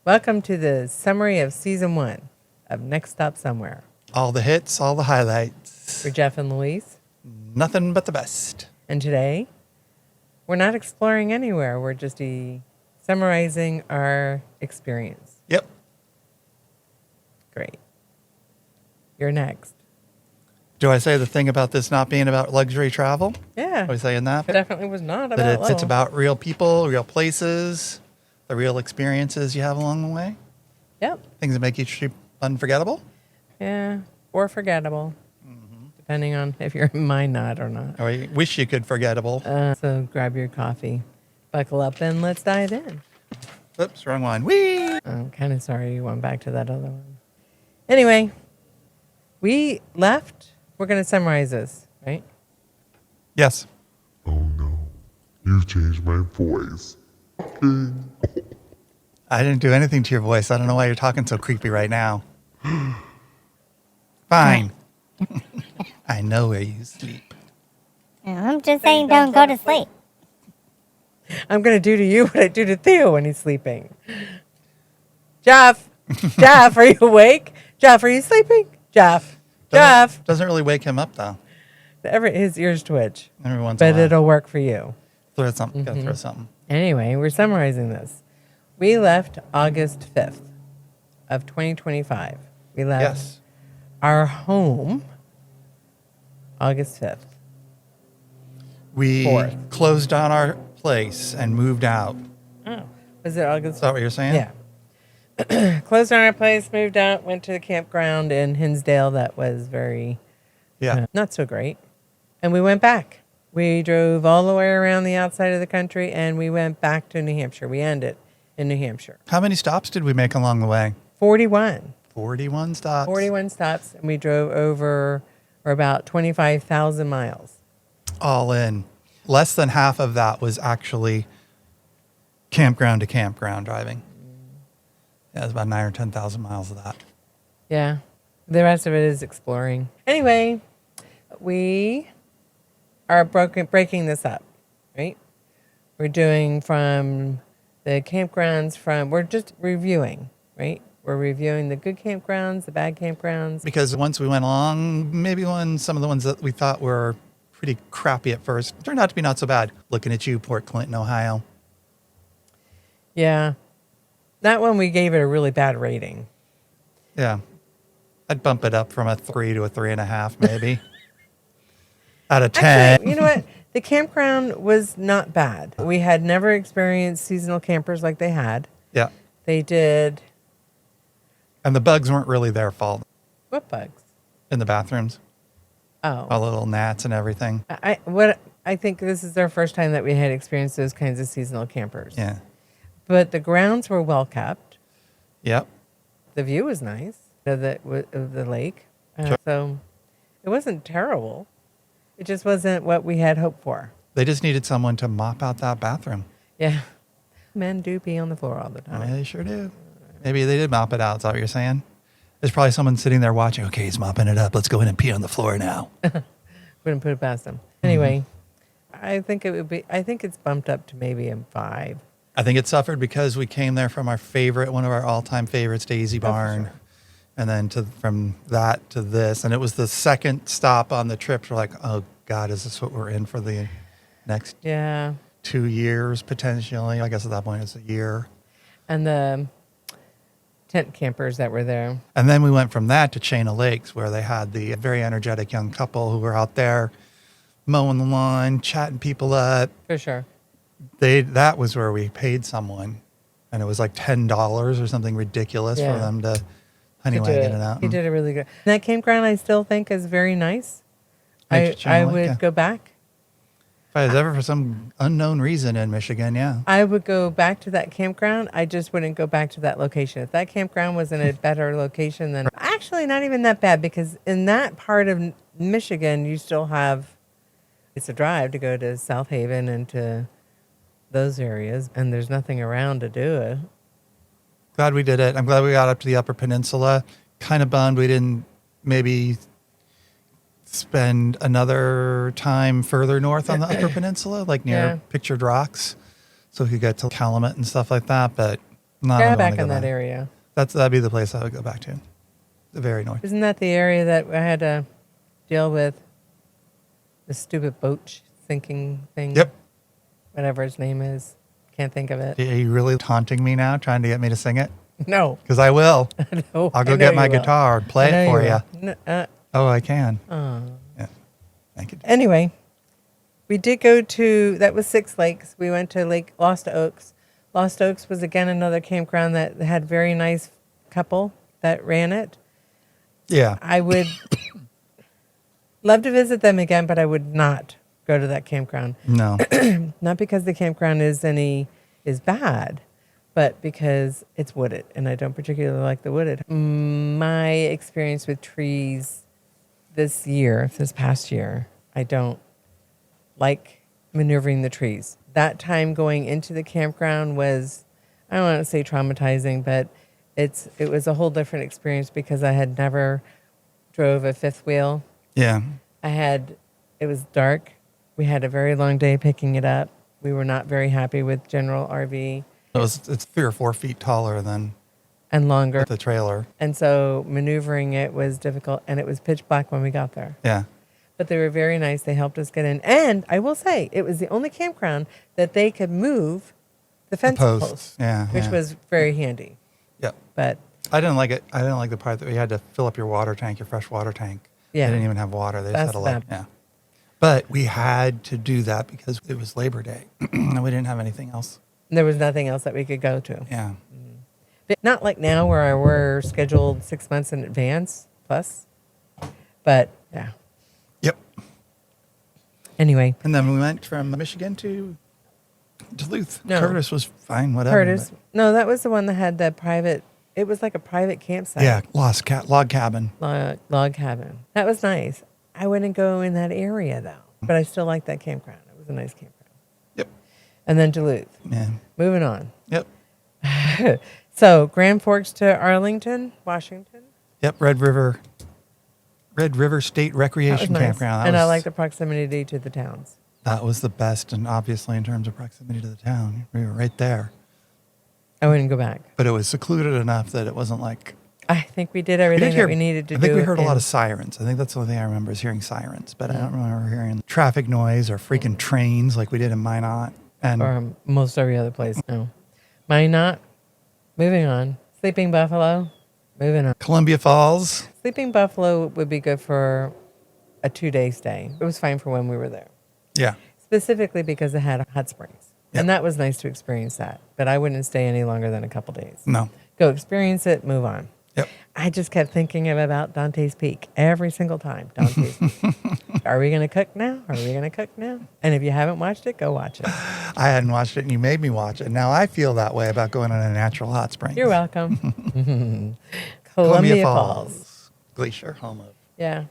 Welcome to the summary of Season 1 of Next Stop Somewhere. All the hits, all the highlights. We're Jeff and Louise. Nothing but the best. And today, we're not exploring anywhere. We're just summarizing our experience. Yep. Great. You're next. Do I say the thing about this not being about luxury travel? Yeah. Are we saying that? It definitely was not about That it's level. about real people, real places, the real experiences you have along the way? Yep. Things that make each trip unforgettable? Yeah. Or forgettable. Depending on if you're in my knot or not. Or you wish you could forgettable. So grab your coffee, buckle up, and let's dive in. Oops, wrong one. Whee! I'm kind of sorry you went back to that other one. Anyway, we left. We're going to summarize this, right? Yes. Oh no, you changed my voice. I didn't do anything to your voice. I don't know why you're talking so creepy right now. Fine. I know where you sleep. I'm just saying don't go to sleep. I'm going to do to you what I do to Theo when he's sleeping. Jeff, Jeff, are you awake? Jeff, are you sleeping? Jeff, Jeff. Doesn't really wake him up, though. His ears twitch, Every once in a but while. it'll work for you. Throw something. Gotta throw something. Anyway, we're summarizing this. We left August 5th of 2025. We left Yes. our home August 5th. We 4th. closed down our place and moved out. Oh, was it August? Is that what you're saying? Yeah. Closed down our place, moved out, went to the campground in Hinsdale. That was very Yeah. not so great. And we went back. We drove all the way around the outside of the country, and we went back to New Hampshire. We ended in New Hampshire. How many stops did we make along the way? 41. 41 stops. 41 stops, and we drove over or about 25,000 miles. All in. Less than half of that was actually campground to campground driving. Yeah, it was about 9,000 or 10,000 miles of that. Yeah. The rest of it is exploring. Anyway, we are breaking this up, right? We're doing from the campgrounds we're just reviewing, right? We're reviewing the good campgrounds, the bad campgrounds. Because once we went along, maybe some of the ones that we thought were pretty crappy at first turned out to be not so bad. Looking at you, Port Clinton, Ohio. Yeah. That one we gave it a really bad rating. Yeah. I'd bump it up from a 3 to a 3.5, maybe. Out of 10. Actually, you know what? The campground was not bad. We had never experienced seasonal campers like they had. Yeah. They did. And the bugs weren't really their fault What bugs? in the bathrooms. Oh. All the little gnats and everything. I think this is our first time that we had experienced those kinds of seasonal campers. Yeah. But the grounds were well kept. Yep. The view was nice of the lake. Sure. So it wasn't terrible. It just wasn't what we had hoped for. They just needed someone to mop out that bathroom. Yeah. Men do pee on the floor all the I time. mean, they sure do. Maybe they did mop it out. Is that what you're saying? There's probably someone sitting there watching. Okay, he's mopping it up. Let's go in and pee on the floor now. Wouldn't put it past them. Anyway, I think it's bumped up to maybe a 5. I think it suffered because we came there from one of our all-time favorites, Daisy Barn. sure. And then from that to this. And it was the second stop on the trip. We're like, oh, God, is this what we're in for the next Yeah. 2 years, potentially? I guess at that point it's a year. And the tent campers that were there. And then we went from that to Chain of Lakes, where they had the very energetic young couple who were out there mowing the lawn, chatting people up. For sure. That was where we paid someone. And it was like $10 or something ridiculous Yeah. for them to He honeywagon it out. He did a really good. That campground I still think is very nice. Chain I of Lake, would yeah. go back. If I was ever for some unknown reason in Michigan, yeah. I would go back to that campground. I just wouldn't go back to that location. If that campground was in a better location, then actually not even that bad, because in that part of Michigan, you still have, it's a drive to go to South Haven and to those areas, and there's nothing around to do it. Glad we did it. I'm glad we got up to the Upper Peninsula. Kind of bummed we didn't maybe spend another time further north on the Upper Peninsula, like near Yeah. Pictured Rocks, so we could get to Calumet and stuff like that. But Not Yeah, I wanna back go in that back. area. That'd be the place I would go back to. The very north. Isn't that the area that I had to deal with the stupid boat sinking thing? Yep. Whatever its name is. Can't think of it. Are you really taunting me now, trying to get me to sing it? No. Because I will. No. I'll I go know get my you will. guitar and I play know it for you. will. Oh, I can. Oh. Yeah. Thank you. Anyway, we did go to, that was Six Lakes. We went to Lake Lost Oaks. Lost Oaks was again another campground that had very nice couple that ran it. Yeah. I would love to visit them again, but I would not go to that campground. No. Not because the campground is bad, but because it's wooded, and I don't particularly like the wooded. My experience with trees this past year, I don't like maneuvering the trees. That time going into the campground was, I don't want to say traumatizing, but it was a whole different experience because I had never drove a fifth wheel. Yeah. It was dark. We had a very long day picking it up. We were not very happy with General RV It's 3 or 4 feet taller than and longer. the trailer. And so maneuvering it was difficult, and it was pitch black when we got there. Yeah. But they were very nice. They helped us get in. And I will say, it was the only campground that they could move the fence posts. posts, Yeah, which yeah. was very handy. Yep. But I didn't like it. I didn't like the part that we had to fill up your water tank, your fresh water tank. Yeah. They didn't even have water. They just That's had to bad. yeah. But we had to do that because it was Labor Day and we didn't have anything else. there was nothing else that we could go to. Yeah. But not like now where we're scheduled 6 months in advance plus. But yeah. Yep. Anyway, And then we went from Michigan to Duluth. No. Curtis was fine, whatever. Curtis. No, that was the one that had the private. It was like a private campsite. Yeah, log cabin. Log cabin. That was nice. I wouldn't go in that area though, but I still like that campground. It was a nice campground. Yep. And then Duluth. Yeah. Moving on. Yep. So Grand Forks to Arlington, Washington. Yep. Red River State That was Recreation nice. Campground. And I like the proximity to the towns. That was the best, and obviously in terms of proximity to the town, we were right there. I wouldn't go back. But it was secluded enough that it wasn't like I think we did everything that we needed to do. I think we heard a lot in- of sirens. I think that's the only thing I remember is hearing sirens, but I don't remember hearing traffic noise or freaking trains like we did in Minot. And or most every other place. No. Minot. Moving on. Sleeping Buffalo. Moving on. Columbia Falls. Sleeping Buffalo would be good for a 2-day stay. It was fine for when we were there. Yeah. Specifically because it had hot springs. Yep. And that was nice to experience that. But I wouldn't stay any longer than a couple days. No. Go experience it, move on. Yep. I just kept thinking about Dante's Peak every single time. Dante's Peak. Are we going to cook now? Are we going to cook now? And if you haven't watched it, go watch it. I hadn't watched it and you made me watch it. Now I feel that way about going on a natural hot spring. You're welcome. Columbia Falls. Glacier, home of Yeah.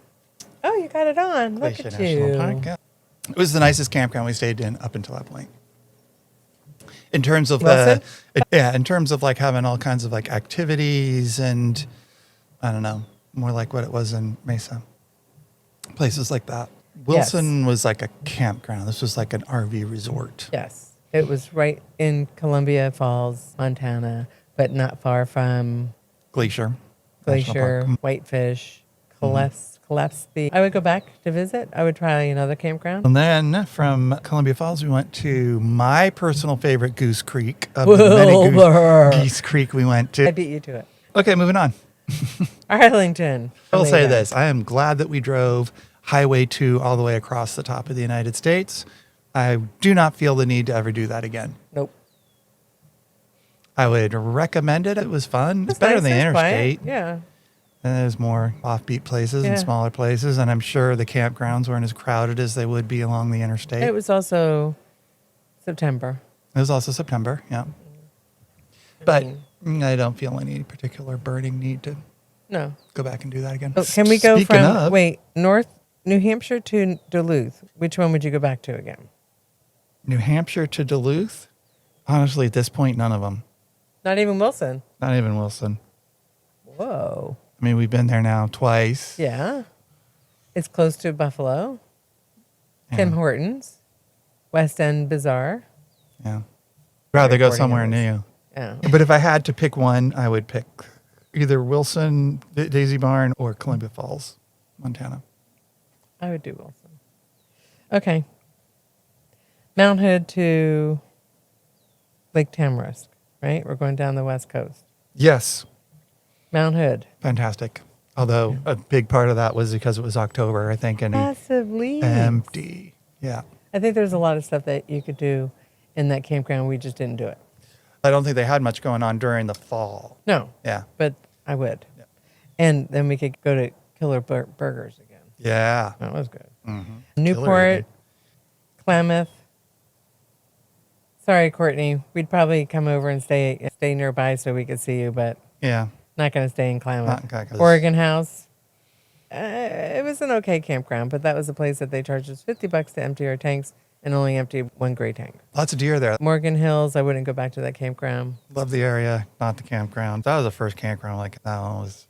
Oh, you got it on. Look Glacier at National you. Park. Yeah. It was the nicest campground we stayed in up until that point. In terms of Wilson? in terms of like having all kinds of like activities and I don't know, more like what it was in Mesa. Places like that. Wilson was like a campground. This was like an RV resort. Yes. It was right in Columbia Falls, Montana, but not far from Glacier. National Glacier, Park. Whitefish, Gillespie. I would go back to visit. I would try another campground. And then from Columbia Falls, we went to my personal favorite Goose Creek. Of the many Wilbur. Goose Creek we went I to. beat you to it. Okay, moving on. Arlington. I will say Later. this. I am glad that we drove Highway 2 all the way across the top of the United States. I do not feel the need to ever do that again. Nope. I would recommend it. It was fun. It's better nice. than the It was quiet. interstate. Yeah. And there's more offbeat places and Yeah. smaller places. And I'm sure the campgrounds weren't as crowded as they would be along the interstate. It was also September. It was also September, yeah. But I don't feel any particular burning need to No. go back and do that again. Oh, can we go Speaking from, of, North New Hampshire to Duluth? Which one would you go back to again? New Hampshire to Duluth? Honestly, at this point, none of them. Not even Wilson. Not even Wilson. Whoa. I mean, we've been there now twice. Yeah. It's close to Buffalo. Yeah. Tim Hortons. West End Bazaar. Yeah. Rather go Recording somewhere hours. new. Yeah. But if I had to pick one, I would pick either Wilson, Daisy Barn, or Columbia Falls, Montana. I would do Wilson. Okay. Mount Hood to Lake Tamarisk, right? We're going down the west coast. Yes, Mount Hood. fantastic. Although a big part of that was because it was October, I think, and Massive leaves. empty. Yeah. I think there's a lot of stuff that you could do in that campground. We just didn't do it. I don't think they had much going on during the fall. No. Yeah. But I would. Yeah. And then we could go to Killer Burgers again. Yeah. That was good. Mm-hmm. Newport, Klamath. Sorry, Courtney. We'd probably come over and stay nearby so we could see you, but Yeah. not going to stay in Klamath. Not- 'cause- Oregon House. It was an okay campground, but that was a place that they charged us $50 to empty our tanks and only empty one gray tank. Lots of deer there. Morgan Hills, I wouldn't go back to that campground. Love the area, not the campground. That was the first campground. Like that one was.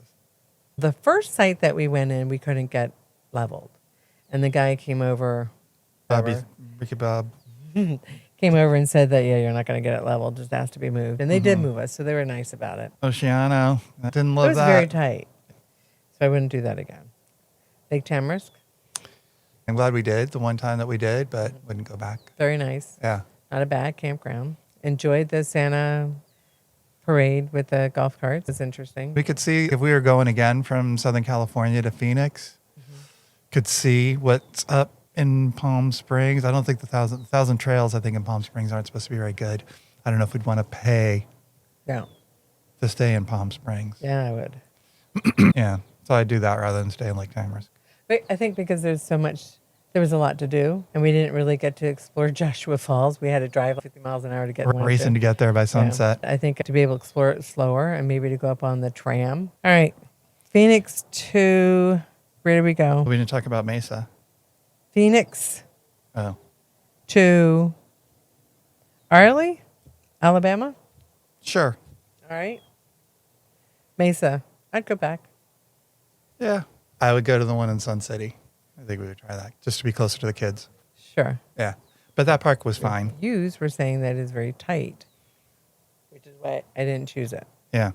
The first site that we went in, we couldn't get leveled. And the guy came over, Ricky Bob. came over and said that, yeah, you're not going to get it leveled, just asked to be moved. And they did move us, so they were nice about it. Oceano. I didn't It love was that. very tight, so I wouldn't do that again. Lake Tamarisk, I'm glad we did the one time that we did, but wouldn't go back. very nice. Yeah. Not a bad campground. Enjoyed the Santa parade with the golf carts. It's interesting. We could see if we were going again from Southern California to Phoenix, could see what's up in Palm Springs. I don't think the thousand trails, I think in Palm Springs aren't supposed to be very good. I don't know if we'd want to pay Yeah. to stay in Palm Springs. Yeah, I would. Yeah. So I'd do that rather than stay in Lake Tamarisk. But I think because there was a lot to do, and we didn't really get to explore Joshua Falls. We had to drive 50 miles an hour to get We're racing to get there by sunset. Yeah. I think to be able to explore it slower and maybe to go up on the tram. All right. Phoenix to, where do we go? We didn't talk about Mesa. Phoenix Oh. to Arley, Alabama. Sure. All right. Mesa. I'd go back. Yeah. I would go to the one in Sun City. I think we would try that just to be closer to the kids. Sure. Yeah. But that park was fine. Yous were saying that it's very tight, which is why I didn't choose it. Yeah.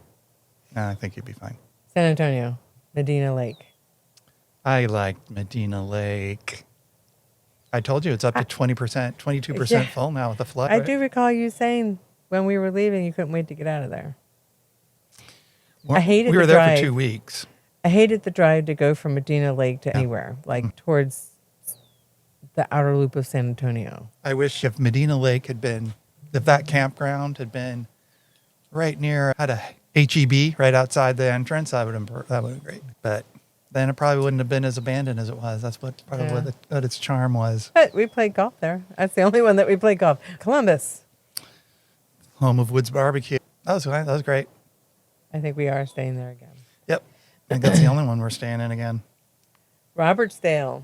No, I think you'd be fine. San Antonio, Medina Lake. I liked Medina Lake. I told you it's up to 20%, 22% Yeah. full now with the flood. I right? do recall you saying when we were leaving, you couldn't wait to get out of there. Well, I hated We were the there drive. for 2 weeks. I hated the drive to go from Medina Lake to anywhere, like towards the outer loop of San Antonio. I wish if Medina Lake had been, if that campground had been right near, had a HEB right outside the entrance, that would have been great. But then it probably wouldn't have been as abandoned as it was. That's what what its charm was. But we played golf there. That's the only one that we played golf. Columbus. Home of Woods Barbecue. That was fine. That was great. I think we are staying there again. Yep. I think that's the only one we're staying in again. Robertsdale.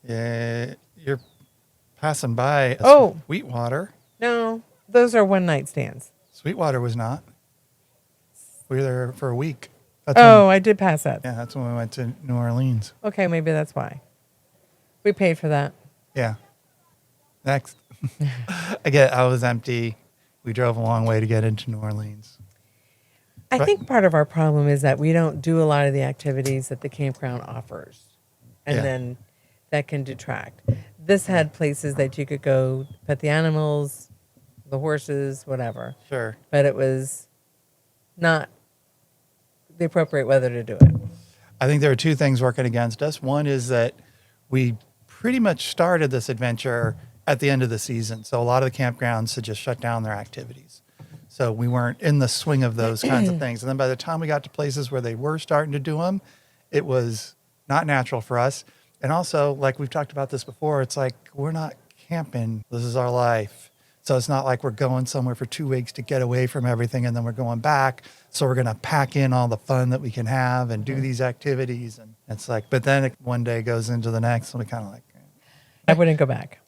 Yeah, you're passing by. Oh. Sweetwater. No, those are one night stands. Sweetwater was not. We were there for a week. Oh, I did pass that. Yeah, that's when we went to New Orleans. Okay, maybe that's why. We paid for that. Yeah. Next. Again, I was empty. We drove a long way to get into New Orleans. I Right. think part of our problem is that we don't do a lot of the activities that the campground offers. And Yeah. then that can detract. This had places that you could go pet the animals, the horses, whatever. Sure. But it was not the appropriate weather to do it. I think there are two things working against us. One is that we pretty much started this adventure at the end of the season. So a lot of the campgrounds had just shut down their activities. So we weren't in the swing of those kinds of things. And then by the time we got to places where they were starting to do them, it was not natural for us. And also, like we've talked about this before, it's like we're not camping. This is our life. So it's not like we're going somewhere for 2 weeks to get away from everything and then we're going back. So we're going to pack in all the fun that we can have and do these activities. And it's like, but then one day goes into the next and we kind of like, I wouldn't go back.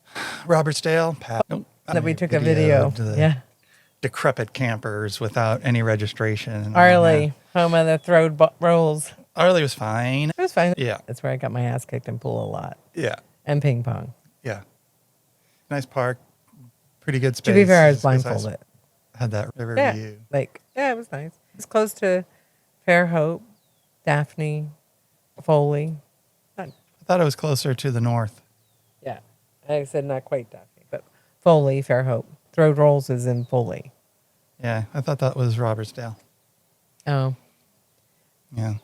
Robertsdale, nope. That we took a video. of the Yeah. decrepit campers without any registration. And all Arley, home of the throw rolls. that. Arley was fine. It was fine. Yeah. That's where I got my ass kicked in pool a lot. Yeah. And ping pong. Yeah. Nice park. Pretty good space. To be fair, I was Good size. blindfolded. Had that river Yeah, view. it was nice. It's close to Fairhope, Daphne, Foley. Not, I thought it was closer to the north. yeah, like I said, not quite Daphne, but Foley, Fairhope. Throw Rolls is in Foley. Yeah, I thought that was Robertsdale. Oh, Yeah.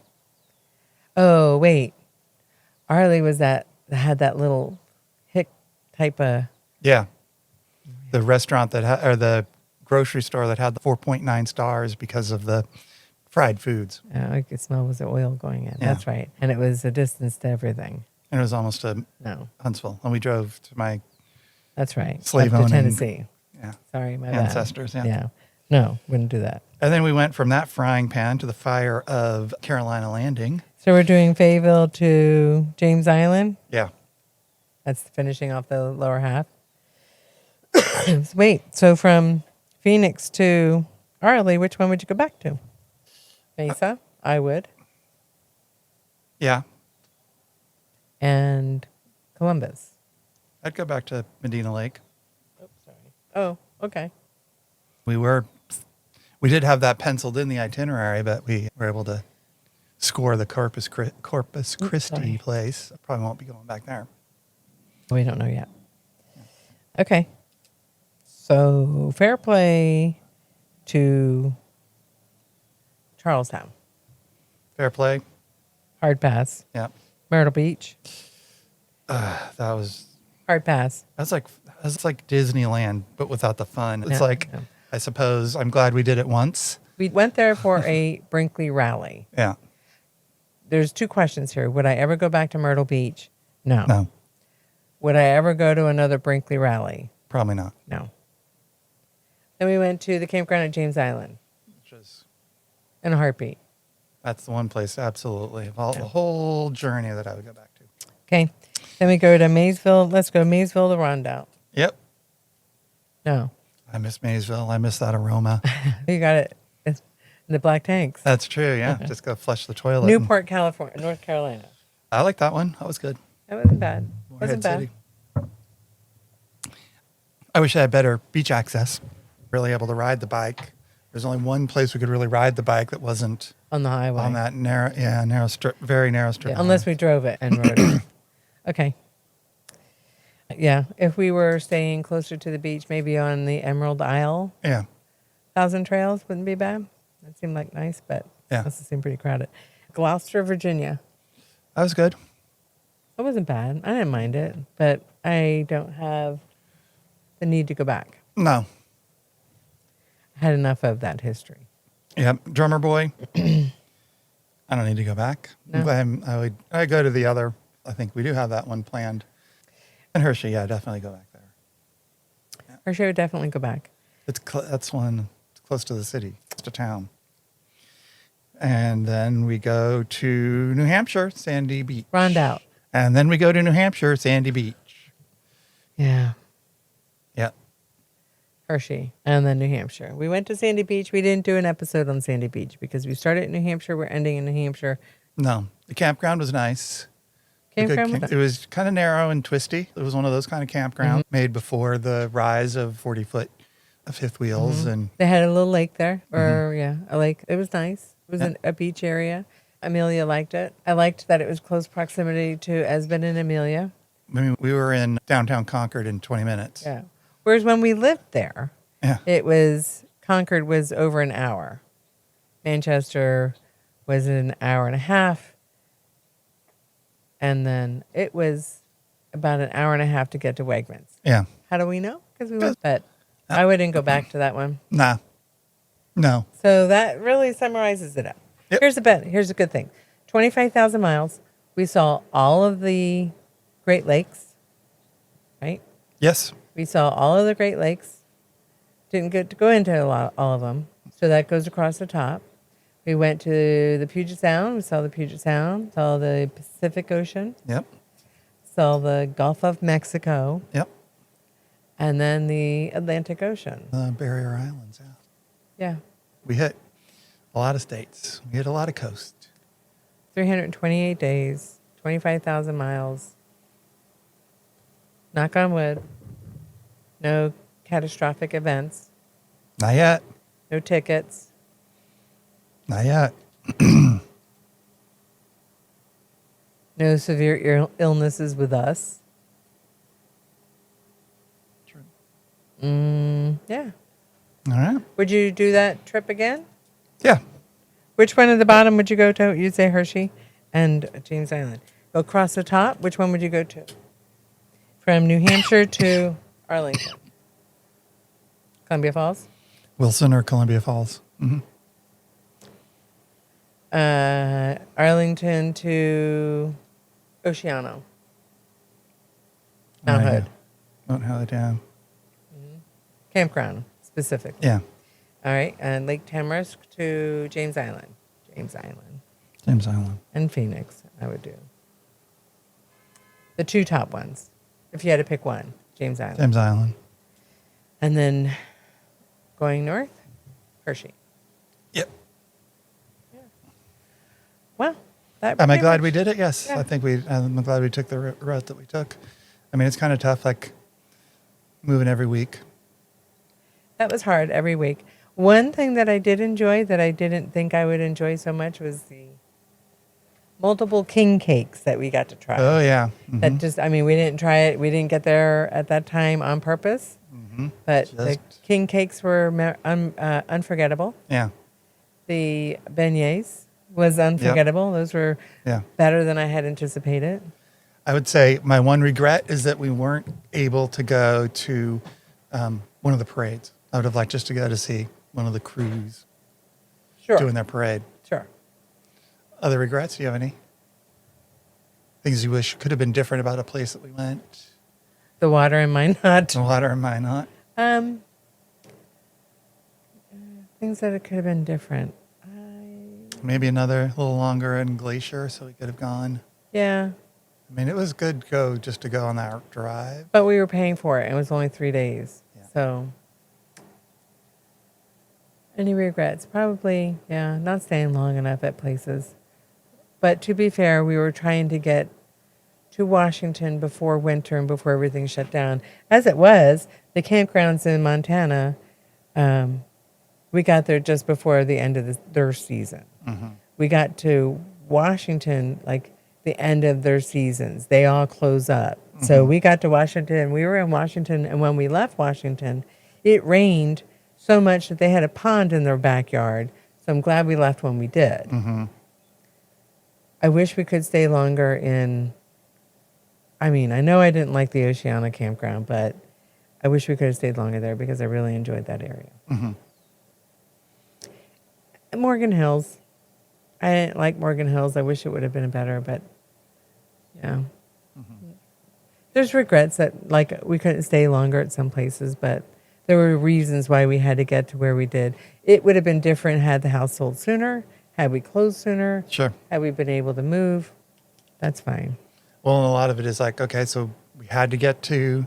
oh, wait. Arley was that had that little hick type of. Yeah. The restaurant or the grocery store that had the 4.9 stars because of the fried foods. I could smell was the oil going in. Yeah. That's right, and it was a distance to everything. And it was almost to No, Huntsville. And we drove to my that's right. Slave Up to owning. Tennessee. yeah, Sorry, my bad. ancestors. Yeah. Yeah. No, wouldn't do that. And then we went from that frying pan to the fire of Carolina Landing. So we're doing Fayetteville to James Island. Yeah. That's finishing off the lower half. Wait, so from Phoenix to Arley, which one would you go back to? Mesa, I would, Yeah. and Columbus. I'd go back to Medina Lake. Oh, sorry. Oh, okay. We did have that penciled in the itinerary, but we were able to score the Corpus Christi sorry. place. I probably won't be going back there. We don't know yet. Okay. So fair play to Charlestown. Fair play. Hard pass. Yeah. Myrtle Beach. That was Hard pass. that's like Disneyland, but without the fun. It's No, like no. I suppose I'm glad we did it once. We went there for a Brinkley rally. Yeah. There's two questions here. Would I ever go back to Myrtle Beach? No. No, Would I ever go to another Brinkley rally? probably not. No. Then we went to the campground at James Island Which is in a heartbeat. that's the one place absolutely of all the whole journey that I would go back to. Okay. Then we go to Maysville. Let's go Maysville to Rondout. Yep. No. I miss Maysville. I miss that aroma. You got it. It's in the black tanks. That's true. Yeah. Just go flush the toilet. Newport, California, North Carolina. I like that one. That was good. That wasn't bad. Morehead Wasn't bad. City. I wish I had better beach access. Really able to ride the bike. There's only one place we could really ride the bike that wasn't On the highway. on that narrow strip, very narrow strip. Yeah, unless we drove it and rode it. Okay. Yeah. If we were staying closer to the beach, maybe on the Emerald Isle, Yeah. Thousand Trails wouldn't be bad. That seemed like nice, but Yeah. must have seemed pretty crowded. Gloucester, Virginia. That was good. It wasn't bad. I didn't mind it, but I don't have the need to go back. No. I had enough of that history. Yep. Drummer Boy. I don't need to go back. No. I'd go to the other. I think we do have that one planned. And Hershey, yeah, definitely go back there. Or should I definitely go back? That's one it's close to the city, close to town. And then we go to New Hampshire, Sandy Beach. Rondout. And then we go to New Hampshire, Sandy Beach. Yeah. Yep. Hershey, and then New Hampshire. We went to Sandy Beach. We didn't do an episode on Sandy Beach because we started in New Hampshire. We're ending in New Hampshire. No, the campground was nice. Campground was It was kind of narrow and twisty. It was one of those kind of campgrounds made before the rise of 40-foot fifth wheels. And They had a little lake there, or a lake. It was nice. It was a beach area. Amelia liked it. I liked that it was close proximity to Esbon and Amelia. I mean, we were in downtown Concord in 20 minutes. Yeah. Whereas when we lived there, Yeah. Concord was over an hour. Manchester was an hour and a half. And then it was about an hour and a half to get to Wegmans. Yeah. How do we know? Because we went, but I wouldn't go back to that one. Nah. No. So that really summarizes it up. Yep. Here's a good thing. 25,000 miles. We saw all of the Great Lakes, right? Yes. We saw all of the Great Lakes. Didn't get to go into all of them. So that goes across the top. We went to the Puget Sound. We saw the Puget Sound. Saw the Pacific Ocean. Yep. Saw the Gulf of Mexico. Yep. And then the Atlantic Ocean. Barrier Islands. Yeah. Yeah. We hit a lot of states. We hit a lot of coast. 328 days, 25,000 miles. Knock on wood. No catastrophic events. Not yet. No tickets. Not yet. No severe illnesses with us. Yeah. All right. Would you do that trip again? Yeah. Which one at the bottom would you go to? You'd say Hershey and James Island. Go across the top. Which one would you go to? From New Hampshire to Arlington. Columbia Falls? Wilson or Columbia Falls. Mm-hmm. Arlington to Oceano. Mount Hood. Mount Hood, yeah. Campground, specifically. Yeah. All right. And Lake Tamarisk to James Island. James Island. James Island. And Phoenix, I would do. The two top ones. If you had to pick one, James Island. James Island. And then going north, Hershey. Yep. Well, that Am I pretty glad much- we did it? Yes. Yeah. I'm glad we took the route that we took. I mean, it's kind of tough, like moving every week. That was hard every week. One thing that I did enjoy that I didn't think I would enjoy so much was the multiple king cakes that we got to try. Oh, yeah. That just, I mean, we didn't try it. We didn't get there at that time on purpose. But the Just- king cakes were unforgettable. Yeah. The beignets was unforgettable. Those were Yeah. better than I had anticipated. I would say my one regret is that we weren't able to go to one of the parades. I would have liked just to go to see one of the crews Sure. doing their parade. Sure. Other regrets? Do you have any? Things you wish could have been different about a place that we went? The water in my nut. The water in my not. Things that it could have been different. Maybe another little longer in Glacier so we could have gone. Yeah. I mean, it was good just to go on that drive. But we were paying for it. It was only 3 days. Yeah. So, any regrets? Probably, yeah, not staying long enough at places. But to be fair, we were trying to get to Washington before winter and before everything shut down. As it was, the campgrounds in Montana, we got there just before the end of their season. We got to Washington like the end of their seasons. They all close up. So we got to Washington. We were in Washington, and when we left Washington, it rained so much that they had a pond in their backyard. So I'm glad we left when we did. I wish we could stay longer in. I mean, I know I didn't like the Oceana campground, but I wish we could have stayed longer there because I really enjoyed that area. Morgan Hills. I didn't like Morgan Hills. I wish it would have been better, but yeah. There's regrets that like we couldn't stay longer at some places, but there were reasons why we had to get to where we did. It would have been different had the house sold sooner, had we closed sooner, Sure. had we been able to move. That's fine. Well, and a lot of it is like, okay, so we had to get to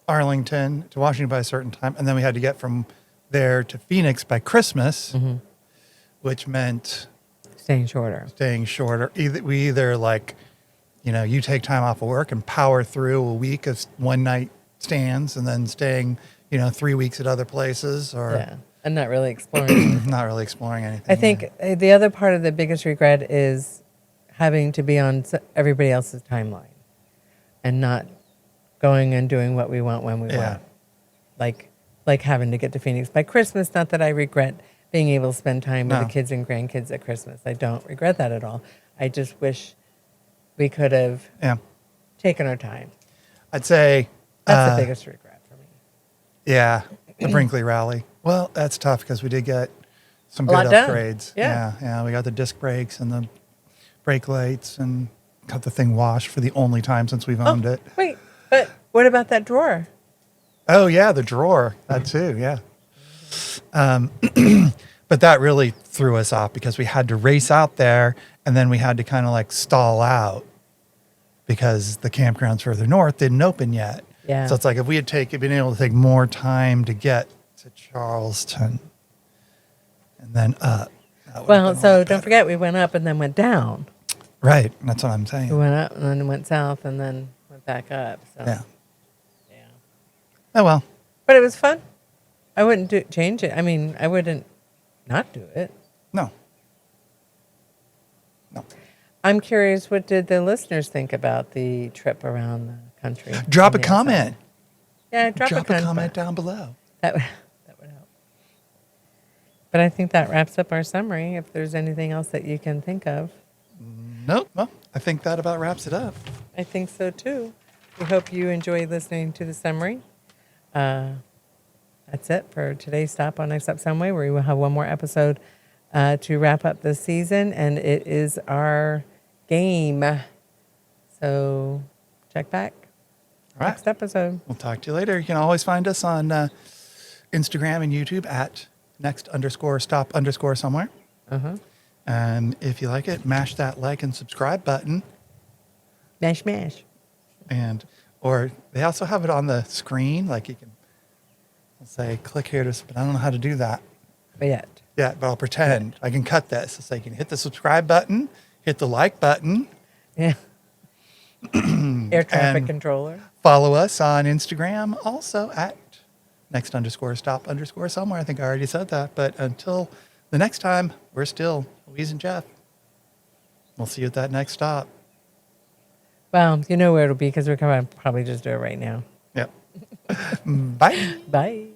Arlington, to Washington by a certain time, and then we had to get from there to Phoenix by Christmas, which meant Staying shorter. staying shorter. We either like, you take time off of work and power through a week of one night stands and then staying, 3 weeks at other places or Yeah. And not really exploring. not really exploring anything. I think the other part of the biggest regret is having to be on everybody else's timeline and not going and doing what we want when we Yeah. want. Like having to get to Phoenix by Christmas. Not that I regret being able to spend time with No. the kids and grandkids at Christmas. I don't regret that at all. I just wish we could have Yeah. taken our time. I'd say That's the biggest regret for me. yeah, the Brinkley Rally. Well, that's tough because we did get some A good lot done. upgrades. Yeah. Yeah. We got the disc brakes and the brake lights and got the thing washed for the only time since we've owned it. Wait, but what about that drawer? Oh yeah, the drawer. That too, yeah. But that really threw us off because we had to race out there and then we had to kind of like stall out because the campgrounds further north didn't open yet. Yeah. So it's like if we had been able to take more time to get to Charleston and then up. that would Well, have been a so lot don't better. forget we went up and then went down. Right. That's what I'm We saying. went up and then went south and then went back up. So Yeah. yeah. Oh well. But it was fun. I wouldn't change it. I mean, I wouldn't not do it. No. No. I'm curious, what did the listeners think about the trip around the country? Drop a on the outside? comment. Yeah, drop a comment down below. That would help. But I think that wraps up our summary. If there's anything else that you can think of. Nope. Well, I think that about wraps it up. I think so too. We hope you enjoy listening to the summary. That's it for today's stop on Next Up Someway. We will have one more episode to wrap up this season, and it is our game. So check back. All right. Next episode. We'll talk to you later. You can always find us on Instagram and YouTube at next_stop_somewhere. And if you like it, mash that like and subscribe button. Mash, mash. Or they also have it on the screen. Like you can say, click here but I don't know how to do that. But yet. Yeah, but I'll pretend. I can cut this. So you can hit the subscribe button, hit the like button. Yeah. Air traffic And controller. follow us on Instagram also at next_stop_somewhere. I think I already said that. But until the next time, we're still Louise and Jeff. We'll see you at that next stop. Well, you know where it'll be because we're going to probably just do it right now. Yep. Bye. Bye.